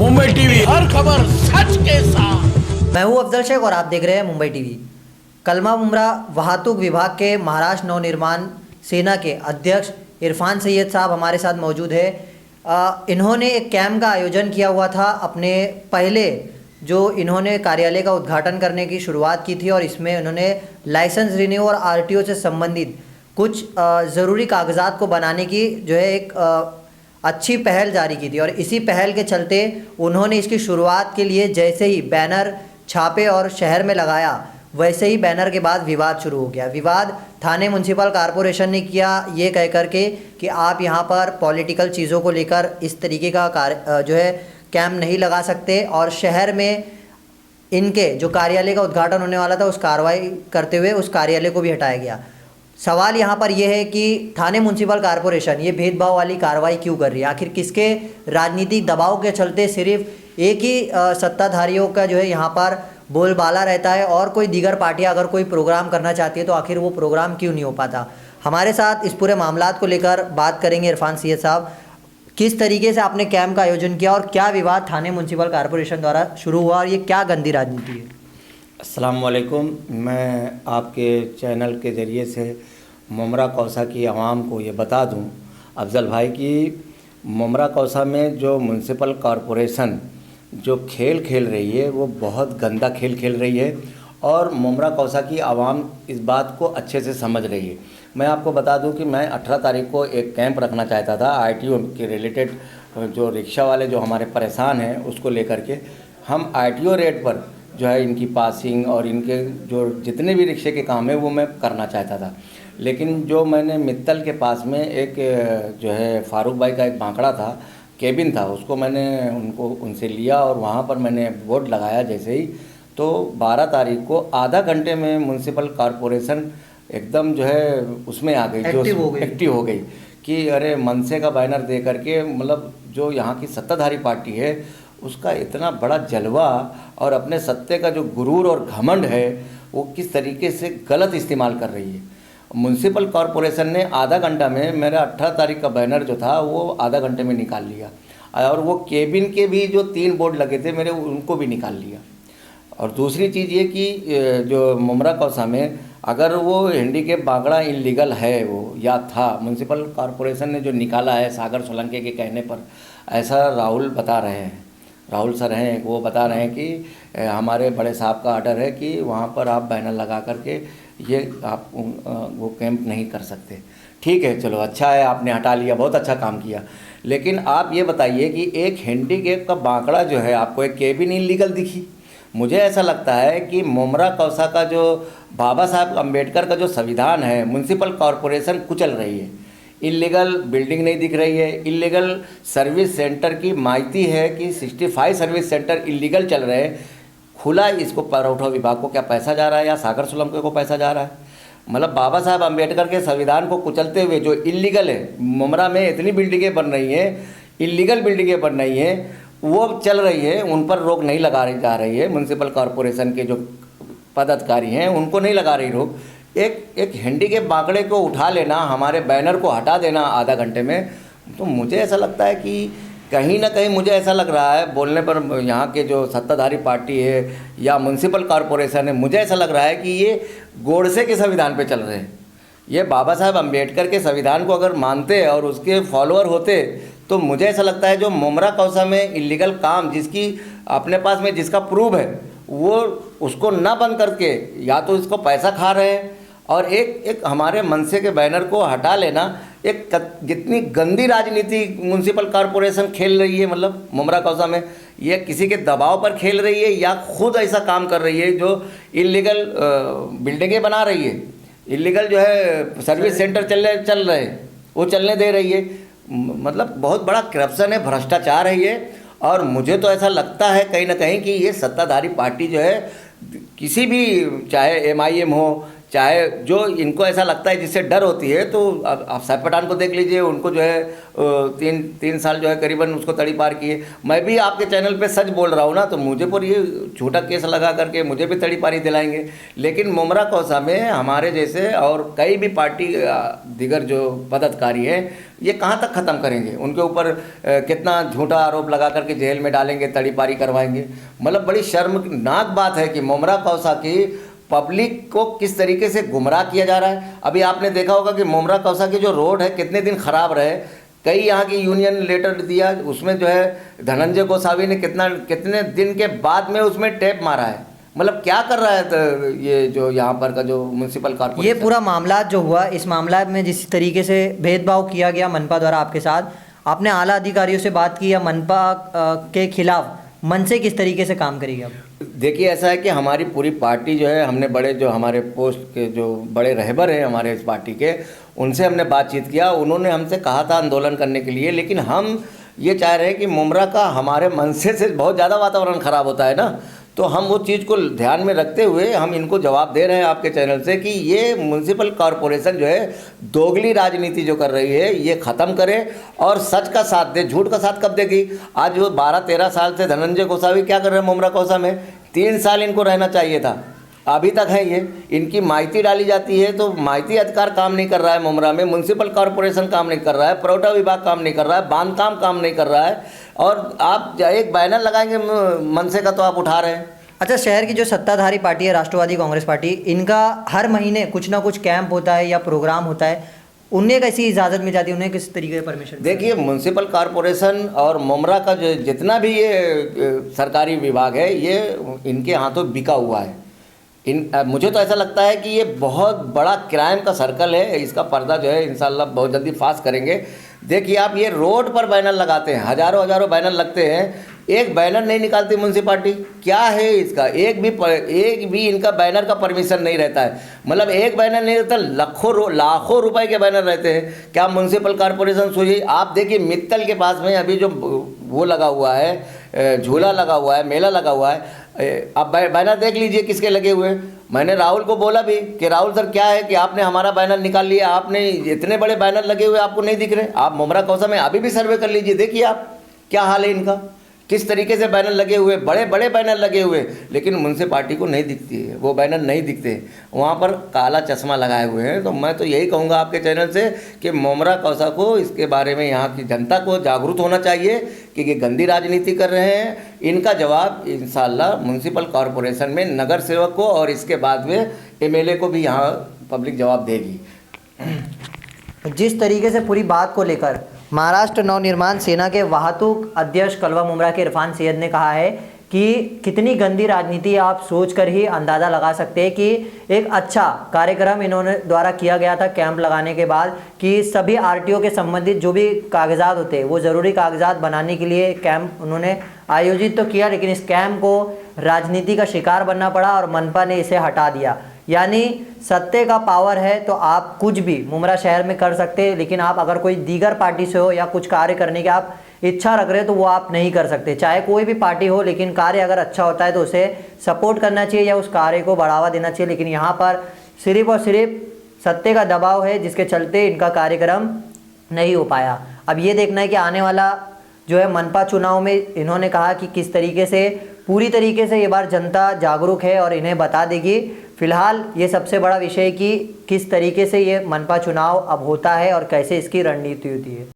Mumbai TV, हर खबर सच के साथ। मैं हूं अफजल शेख और आप देख रहे हैं मुंबई टीवी। कलमा मुमरा वाहतूक विभाग के महाराष्ट्र नवनिर्माण सेना के अध्यक्ष इरफान सैयद साहब हमारे साथ मौजूद है। इन्होंने एक कैंप का आयोजन किया हुआ था अपने पहले जो इन्होंने कार्यालय का उद्घाटन करने की शुरुआत की थी और इसमें उन्होंने लाइसेंस रिन्यू और आरटीओ से संबंधित कुछ ज़रूरी कागजात को बनाने की जो है एक अच्छी पहल जारी की थी और इसी पहल के चलते उन्होंने इसकी शुरुआत के लिए जैसे ही बैनर छापे और शहर में लगाया वैसे ही बैनर के बाद विवाद शुरू हो गया। विवाद थाने म्यूनसिपल कॉरपोरेशन ने किया ये कह कर के कि आप यहाँ पर पॉलिटिकल चीज़ों को लेकर इस तरीके का जो है कैंप नहीं लगा सकते और शहर में इनके जो कार्यालय का उद्घाटन होने वाला था उस कार्रवाई करते हुए उस कार्यालय को भी हटाया गया। सवाल यहाँ पर यह है कि थाने म्यूनसिपल कॉरपोरेशन ये भेदभाव वाली कार्रवाई क्यों कर रही है? आखिर किसके राजनीतिक दबाव के चलते सिर्फ एक ही सत्ताधारियों का जो है यहाँ पर बोलबाला रहता है और कोई दीगर पार्टियाँ अगर कोई प्रोग्राम करना चाहती है तो आखिर वो प्रोग्राम क्यों नहीं हो पाता? हमारे साथ इस पूरे मामलात को लेकर बात करेंगे इरफान सैयद साहब। किस तरीके से आपने कैंप का आयोजन किया और क्या विवाद थाने म्यूनसिपल कॉरपोरेशन द्वारा शुरू हुआ और ये क्या गंदी राजनीति है? अस्सलाम वालेकुम। मैं आपके चैनल के ज़रिए से मुमरा कौसा की आवाम को ये बता दूं अफजल भाई कि मुमरा कौसा में जो म्यूनसिपल कॉरपोरेशन जो खेल खेल रही है वो बहुत गंदा खेल खेल रही है और मुमरा कौसा की आवाम इस बात को अच्छे से समझ रही है। मैं आपको बता दूं कि मैं 18 तारीख को एक कैंप रखना चाहता था आरटीओ के रिलेटेड। जो रिक्शा वाले जो हमारे परेशान हैं उसको लेकर के हम आरटीओ रेट पर जो है इनकी पासिंग और इनके जो जितने भी रिक्शे के काम है वो मैं करना चाहता था। लेकिन जो मैंने मित्तल के पास में एक जो है फारूक भाई का एक बांकड़ा था, केबिन था, उसको मैंने उनसे लिया और वहाँ पर मैंने बोर्ड लगाया जैसे ही तो 12 तारीख को आधा घंटे में म्यूनसिपल कॉरपोरेशन एकदम जो है उसमें आ गई, जो एक्टिव हो गई कि अरे मनसे का बैनर दे करके मतलब जो यहाँ की सत्ताधारी पार्टी है उसका इतना बड़ा जलवा और अपने सत्ते का जो गुरूर और घमंड है वो किस तरीके से गलत इस्तेमाल कर रही है। म्यूनसिपल कॉरपोरेशन ने आधा घंटा में मेरा 18 तारीख का बैनर जो था वो आधा घंटे में निकाल लिया और वो केबिन के भी जो 3 बोर्ड लगे थे मेरे उनको भी निकाल लिया। और दूसरी चीज़ ये कि जो मुमरा कौसा में अगर वो हैंडीकैप बांकड़ा इलीगल है वो या था, म्यूनसिपल कॉरपोरेशन ने जो निकाला है सागर सोलंके के कहने पर, ऐसा राहुल बता रहे हैं, राहुल सर हैं वो बता रहे हैं कि हमारे बड़े साहब का ऑर्डर है कि वहाँ पर आप बैनर लगा करके ये आप वो कैंप नहीं कर सकते। ठीक है, चलो अच्छा है, आपने हटा लिया, बहुत अच्छा काम किया। लेकिन आप ये बताइए कि एक हैंडीकैप का बांकड़ा जो है आपको एक केबिन इलीगल दिखी। मुझे ऐसा लगता है कि मुमरा कौसा का जो बाबा साहब अम्बेडकर का जो संविधान है म्यूनसिपल कॉरपोरेशन कुचल रही है। इलीगल बिल्डिंग नहीं दिख रही है, इलीगल सर्विस सेंटर की माहिती है कि 65 सर्विस सेंटर इलीगल चल रहे हैं। खुला इसको पुरवठा विभाग को क्या पैसा जा रहा है या सागर सोलंके को पैसा जा रहा है? मतलब बाबा साहब अम्बेडकर के संविधान को कुचलते हुए जो इलीगल है, मुमरा में इतनी बिल्डिंगें बन रही हैं, इलीगल बिल्डिंगें बन रही हैं, वो चल रही है, उन पर रोक नहीं लगा जा रही है। म्यूनसिपल कॉरपोरेशन के जो पदाधिकारी हैं उनको नहीं लगा रही रोक। एक हैंडीकैप बांकड़े को उठा लेना, हमारे बैनर को हटा देना आधा घंटे में, तो मुझे ऐसा लगता है कि कहीं ना कहीं मुझे ऐसा लग रहा है बोलने पर यहाँ के जो सत्ताधारी पार्टी है या म्यूनसिपल कॉरपोरेशन है, मुझे ऐसा लग रहा है कि ये गोडसे के संविधान पे चल रहे हैं। ये बाबा साहब अम्बेडकर के संविधान को अगर मानते और उसके फॉलोअर होते तो मुझे ऐसा लगता है जो मुमरा कौसा में इलीगल काम जिसकी अपने पास में जिसका प्रूफ है वो उसको ना बंद करके या तो इसको पैसा खा रहे हैं और एक हमारे मनसे के बैनर को हटा लेना। एक जितनी गंदी राजनीति म्यूनसिपल कॉरपोरेशन खेल रही है, मतलब मुमरा कौसा में ये किसी के दबाव पर खेल रही है या खुद ऐसा काम कर रही है जो इलीगल बिल्डिंगें बना रही है, इलीगल जो है सर्विस सेंटर चल रहे हैं वो चलने दे रही है। मतलब बहुत बड़ा करप्शन है, भ्रष्टाचार है ये। और मुझे तो ऐसा लगता है कहीं ना कहीं कि ये सत्ताधारी पार्टी जो है किसी भी, चाहे MIM हो चाहे जो इनको ऐसा लगता है जिससे डर होती है, तो अब आप साहब पठान को देख लीजिए, उनको जो है 3 साल जो है करीबन उसको तड़ी पार किए। मैं भी आपके चैनल पे सच बोल रहा हूँ ना, तो मुझे पर ये छोटा केस लगा करके मुझे भी तड़ी पारी दिलाएंगे। लेकिन मुमरा कौसा में हमारे जैसे और कई भी पार्टी दिगर जो पदाधिकारी हैं, ये कहाँ तक ख़त्म करेंगे? उनके ऊपर कितना झूठा आरोप लगा करके जेल में डालेंगे, तड़ी पारी करवाएंगे। मतलब बड़ी शर्मनाक बात है कि मुमरा कौसा की पब्लिक को किस तरीके से गुमराह किया जा रहा है। अभी आपने देखा होगा कि मुमरा कौसा की जो रोड है कितने दिन खराब रहे, कई यहाँ की यूनियन लेटर दिया, उसमें जो है धनंजय गोसावी ने कितने दिन के बाद में उसमें टेप मारा है। मतलब क्या कर रहा है तो ये जो यहाँ पर का जो म्यूनसिपल कॉर्पोरेशन, ये पूरा मामला जो हुआ, इस मामला में जिस तरीके से भेदभाव किया गया मनपा द्वारा आपके साथ, आपने आला अधिकारियों से बात की या मनपा के खिलाफ मन से किस तरीके से काम करेगी? अब देखिए ऐसा है कि हमारी पूरी पार्टी जो है, हमने बड़े जो हमारे पोस्ट के जो बड़े रहबर हैं हमारे इस पार्टी के, उनसे हमने बातचीत किया। उन्होंने हमसे कहा था आंदोलन करने के लिए, लेकिन हम ये चाह रहे हैं कि मुमरा का हमारे मन से बहुत ज़्यादा वातावरण ख़राब होता है ना, तो हम वो चीज़ को ध्यान में रखते हुए हम इनको जवाब दे रहे हैं आपके चैनल से कि ये म्यूनसिपल कॉरपोरेशन जो है दोगली राजनीति जो कर रही है ये ख़त्म करे और सच का साथ दे। झूठ का साथ कब देगी? आज वो 12-13 साल से धनंजय गोसावी क्या कर रहे हैं मुमरा कौसा में? 3 साल इनको रहना चाहिए था, अभी तक है ये। इनकी माहिती डाली जाती है तो माहिती अधिकार काम नहीं कर रहा है मुमरा में, म्यूनसिपल कॉरपोरेशन काम नहीं कर रहा है, पुरवठा विभाग काम नहीं कर रहा है, बांधकाम काम नहीं कर रहा है, और आप एक बैनर लगाएंगे मनसे का तो आप उठा रहे हैं। अच्छा, शहर की जो सत्ताधारी पार्टी है राष्ट्रवादी कांग्रेस पार्टी, इनका हर महीने कुछ ना कुछ कैंप होता है या प्रोग्राम होता है, उन्हें कैसी इजाज़त मिल जाती है? उन्हें किस तरीके से परमिशन? देखिए म्यूनसिपल कॉरपोरेशन और मुमरा का जो जितना भी ये सरकारी विभाग है, ये इनके हाथों बिका हुआ है। मुझे तो ऐसा लगता है कि ये बहुत बड़ा क्राइम का सर्कल है। इसका पर्दा जो है इंशाल्लाह बहुत जल्दी फाश करेंगे। देखिए आप ये रोड पर बैनर लगाते हैं, हज़ारों बैनर लगते हैं, एक बैनर नहीं निकालती म्यूनसिपालिटी। क्या है इसका? एक भी इनका बैनर का परमिशन नहीं रहता है। मतलब एक बैनर नहीं रहता, लाखों रुपए के बैनर रहते हैं। क्या म्यूनसिपल कॉरपोरेशन सोचिए, आप देखिए मित्तल के पास में अभी जो वो लगा हुआ है, झूला लगा हुआ है, मेला लगा हुआ है, आप बैनर देख लीजिए किसके लगे हुए हैं। मैंने राहुल को बोला भी कि राहुल सर क्या है कि आपने हमारा बैनर निकाल लिया, आपने इतने बड़े बैनर लगे हुए आपको नहीं दिख रहे। आप मुमरा कौसा में अभी भी सर्वे कर लीजिए, देखिए आप क्या हाल है इनका, किस तरीके से बैनर लगे हुए, बड़े बड़े बैनर लगे हुए, लेकिन म्यूनसिपालिटी को नहीं दिखती है, वो बैनर नहीं दिखते, वहाँ पर काला चश्मा लगाए हुए हैं। तो मैं तो यही कहूँगा आपके चैनल से कि मुमरा कौसा को इसके बारे में यहाँ की जनता को जागरूक होना चाहिए कि ये गंदी राजनीति कर रहे हैं। इनका जवाब इंशाल्लाह म्यूनसिपल कॉरपोरेशन में नगर सेवक को और इसके बाद में MLA को भी यहाँ पब्लिक जवाब देगी। जिस तरीके से पूरी बात को लेकर महाराष्ट्र नवनिर्माण सेना के वाहतुक अध्यक्ष कलवा मुमरा के इरफान सैयद ने कहा है कि कितनी गंदी राजनीति आप सोचकर ही अंदाज़ा लगा सकते हैं कि एक अच्छा कार्यक्रम इन्होंने द्वारा किया गया था कैंप लगाने के बाद कि सभी RTO के संबंधित जो भी कागजात होते हैं वो ज़रूरी कागजात बनाने के लिए कैंप उन्होंने आयोजित तो किया, लेकिन इस कैंप को राजनीति का शिकार बनना पड़ा और मनपा ने इसे हटा दिया। यानी सत्ते का पावर है तो आप कुछ भी मुमरा शहर में कर सकते हैं, लेकिन आप अगर कोई दीगर पार्टी से हो या कुछ कार्य करने की आप इच्छा रख रहे हो तो वो आप नहीं कर सकते, चाहे कोई भी पार्टी हो। लेकिन कार्य अगर अच्छा होता है तो उसे सपोर्ट करना चाहिए या उस कार्य को बढ़ावा देना चाहिए। लेकिन यहाँ पर सिर्फ और सिर्फ सत्ते का दबाव है जिसके चलते इनका कार्यक्रम नहीं हो पाया। अब ये देखना है कि आने वाला जो है मनपा चुनाव में इन्होंने कहा कि किस तरीके से पूरी तरीके से ये बार जनता जागरूक है और इन्हें बता देगी। फिलहाल ये सबसे बड़ा विषय कि किस तरीके से ये मनपा चुनाव अब होता है और कैसे इसकी रणनीति होती है।